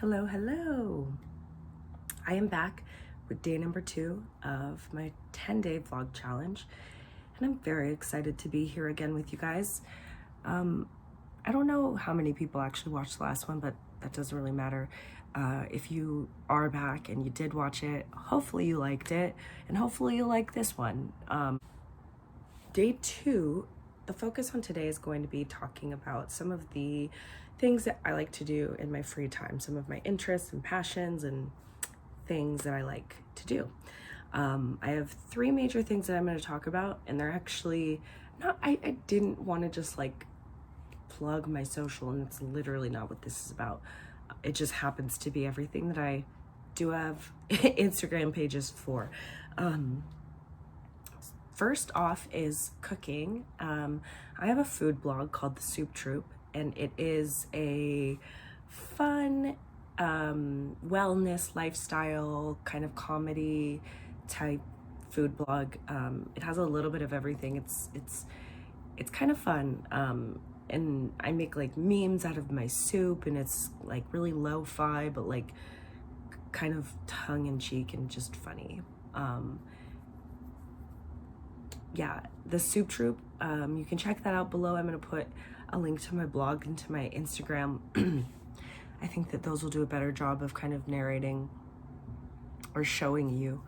Hello, hello. I am back with day number 2 of my 10-day vlog challenge, and I'm very excited to be here again with you guys. I don't know how many people actually watched the last one, but that doesn't really matter. If you are back and you did watch it, hopefully you liked it, and hopefully you like this one. Day 2, the focus on today is going to be talking about some of the things that I like to do in my free time, some of my interests and passions and things that I like to do. I have 3 major things that I'm going to talk about, and they're actually not, I didn't want to just like plug my social, and it's literally not what this is about. It just happens to be everything that I do have Instagram pages for. First off is cooking. I have a food blog called The Soup Troop, and it is a fun wellness lifestyle kind of comedy type food blog. It has a little bit of everything. It's kind of fun, and I make like memes out of my soup, and it's like really lo-fi but like kind of tongue-in-cheek and just funny. Yeah, The Soup Troop, you can check that out below. I'm going to put a link to my blog and to my Instagram. I think that those will do a better job of kind of narrating or showing you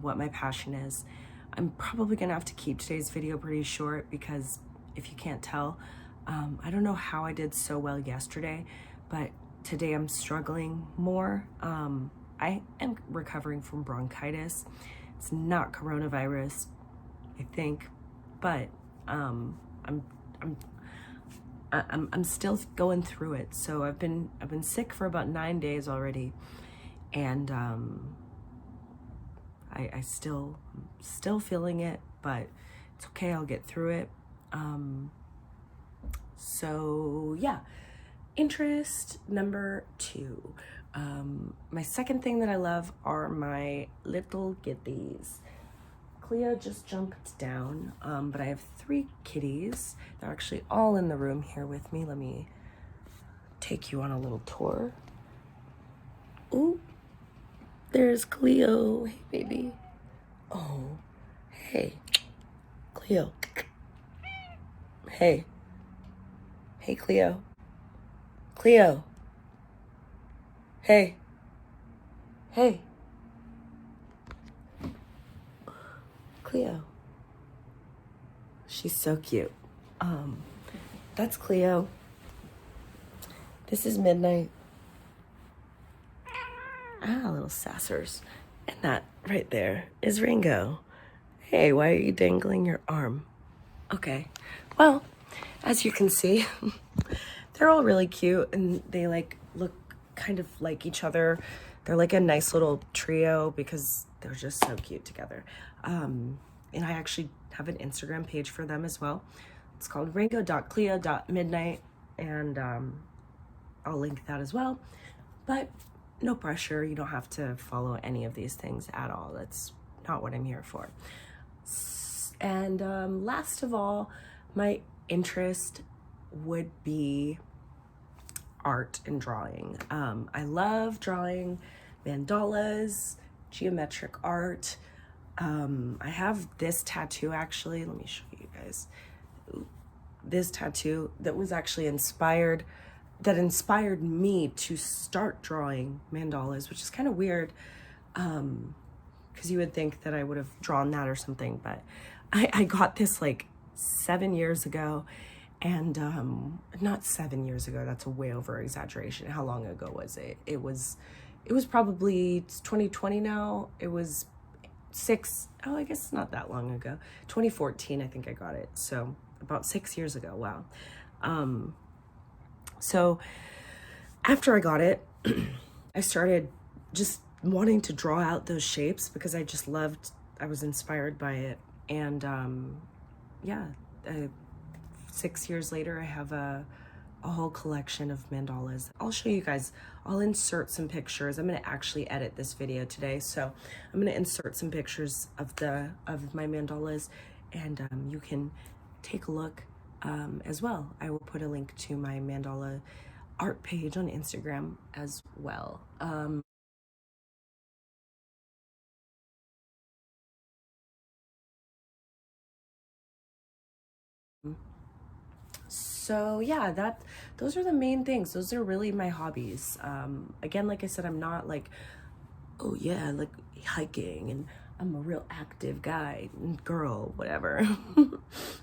what my passion is. I'm probably going to have to keep today's video pretty short because if you can't tell, I don't know how I did so well yesterday, but today I'm struggling more. I am recovering from bronchitis. It's not coronavirus, I think, but I'm still going through it. So I've been sick for about 9 days already, and I still feeling it, but it's okay. I'll get through it. So yeah, interest number 2. My second thing that I love are my little kitties. Cleo just jumped down, but I have 3 kitties. They're actually all in the room here with me. Let me take you on a little tour. Ooh, there's Cleo. Hey, baby. Oh, hey. Cleo. Hey. Hey, Cleo. Cleo. Hey. Hey. Cleo. She's so cute. That's Cleo. This is Midnight. Little sassers. And that right there is Ringo. Hey, why are you dangling your arm? Okay. Well, as you can see, they're all really cute, and they like look kind of like each other. They're like a nice little trio because they're just so cute together. And I actually have an Instagram page for them as well. It's called ringo.cleo.midnight, and I'll link that as well. But no pressure. You don't have to follow any of these things at all. That's not what I'm here for. And last of all, my interest would be art and drawing. I love drawing mandalas, geometric art. I have this tattoo actually. Let me show you guys. This tattoo that was actually inspired me to start drawing mandalas, which is kind of weird, because you would think that I would have drawn that or something, but I got this like 7 years ago, and not 7 years ago, that's a way over exaggeration. How long ago was it? It was probably, it's 2020 now. It was I guess it's not that long ago. 2014, I think I got it. So about 6 years ago. Wow. So after I got it, I started just wanting to draw out those shapes because I was inspired by it. And yeah, 6 years later, I have a whole collection of mandalas. I'll show you guys. I'll insert some pictures. I'm going to actually edit this video today, so I'm going to insert some pictures of my mandalas, and you can take a look as well. I will put a link to my mandala art page on Instagram as well. So yeah, those are the main things. Those are really my hobbies. Again, like I said, I'm not like, oh yeah, like hiking and I'm a real active guy and girl, whatever.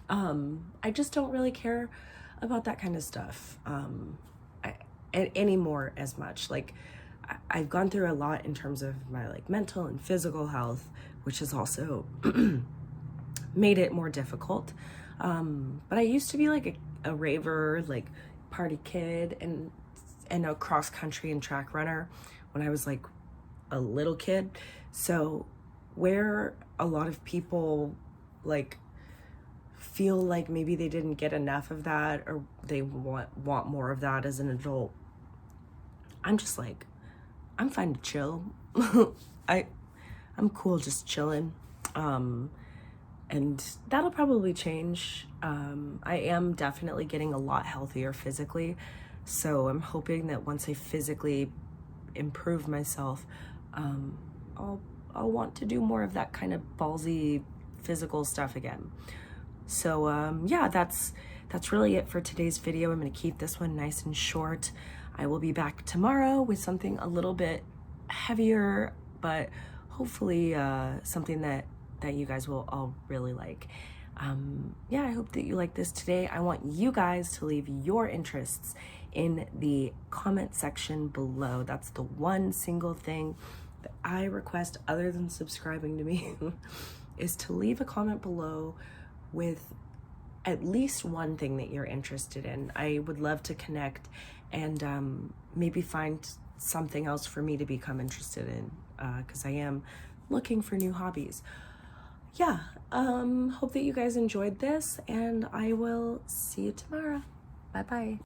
I just don't really care about that kind of stuff anymore as much. Like I've gone through a lot in terms of my like mental and physical health, which has also made it more difficult. But I used to be like a raver, like party kid and a cross country and track runner when I was like a little kid. So where a lot of people like feel like maybe they didn't get enough of that or they want more of that as an adult, I'm just like, I'm fine to chill. I'm cool just chilling. And that'll probably change. I am definitely getting a lot healthier physically, so I'm hoping that once I physically improve myself, I'll want to do more of that kind of ballsy physical stuff again. So yeah, that's really it for today's video. I'm gonna keep this one nice and short. I will be back tomorrow with something a little bit heavier, but hopefully something that you guys will all really like. Yeah, I hope that you like this today. I want you guys to leave your interests in the comment section below. That's the one single thing that I request other than subscribing to me is to leave a comment below with at least one thing that you're interested in. I would love to connect and maybe find something else for me to become interested in because I am looking for new hobbies. Yeah, hope that you guys enjoyed this and I will see you tomorrow. Bye-bye.